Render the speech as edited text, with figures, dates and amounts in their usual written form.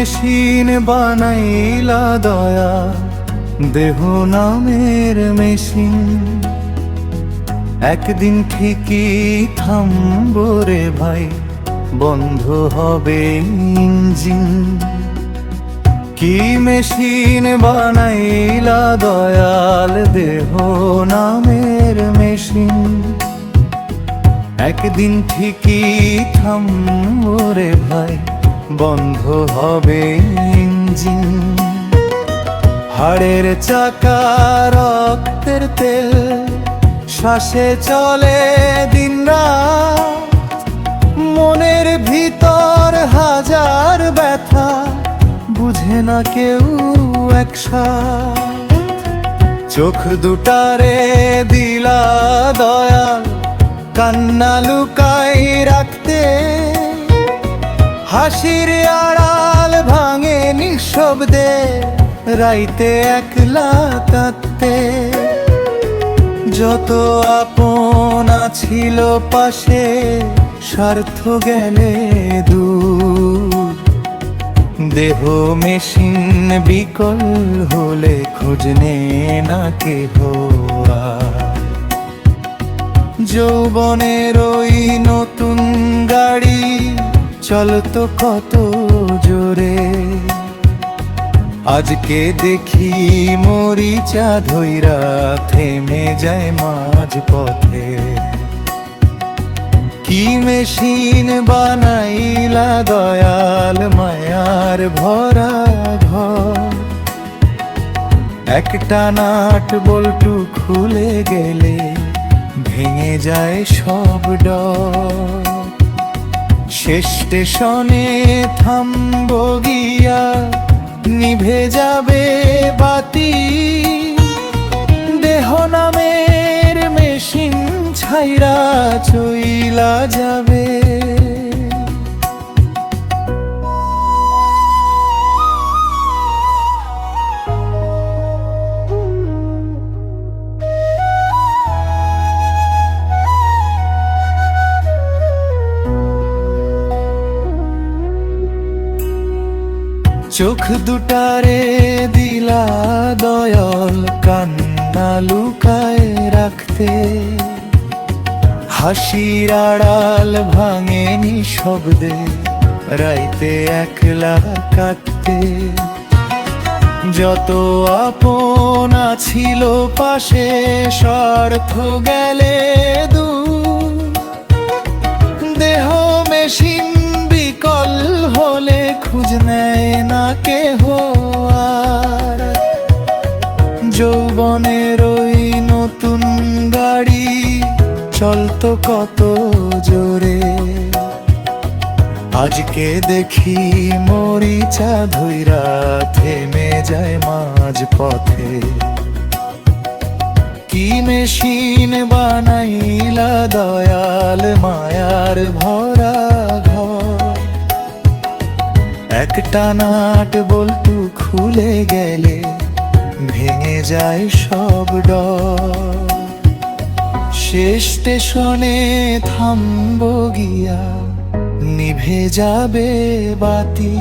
Machine বানাইলা দয়া, দেহ নামের মেশিন। একদিন ঠিকই থামবো রে ভাই, বন্ধ হবে ইঞ্জিন। কি মেশিন বানাইলা দয়াল, দেহ নামের মেশিন। একদিন ঠিকই থামবো রে ভাই, বন্ধ হবে ইঞ্জিন। হাড়ের চাকা রক্তের তেল, শ্বাসে চলে দিনরাত। মনের ভিতর হাজার ব্যথা, বুঝে না কেউ একসাথ। চোখ দুটারে দিলা দয়াল, কান্না লুকাই রাখতে। হাসির আড়াল ভাঙে নিঃশব্দে, রাইতে একলা কাঁদতে। যত আপন ছিল পাশে, স্বার্থ গেলে দূর। দেহ মেশিন বিকল হলে, খোঁজ নে না কেহ আর। যৌবনের ওই নতুন গাড়ি চলতো কত জোরে, আজকে দেখি মরিচা ধইরা থেমে যায় মাঝ পথে। কি মেশিন বানাইলা দয়াল, মায়ার ভরা ঘর। একটা নাট বল্টু খুলে গেলে, ভেঙে যায় সব ডর। শেষ স্টেশনে থামবো গিয়া, নিভে যাবে বাতি। দেহ নামের মেশিন ছাইরা চইলা যাবে। চোখ দুটারে দিলা দয়াল, কান্না লুকায় রাখতে। হাসির আড়াল ভাঙে নিঃশব্দে, রাইতে একলা কাঁদতে। যত আপন ছিল পাশে, স্বার্থ গেলে দূর। দেহ মেশিন বিকল হলে, খোঁজ নেয় না কেহ আর। যৌবনের ওই নতুন গাড়ি চলতো কত জোরে, আজকে দেখি মরিচা ধইরা থেমে যায় মাঝ পথে। কি মেশিন বানাইলা দয়াল, মায়ার ভরা ঘর। একটা নাট বল্টু খুলে গেলে, ভেঙে যায় সব ডর। শেষ স্টেশনে থামবো গিয়া, নিভে যাবে বাতি।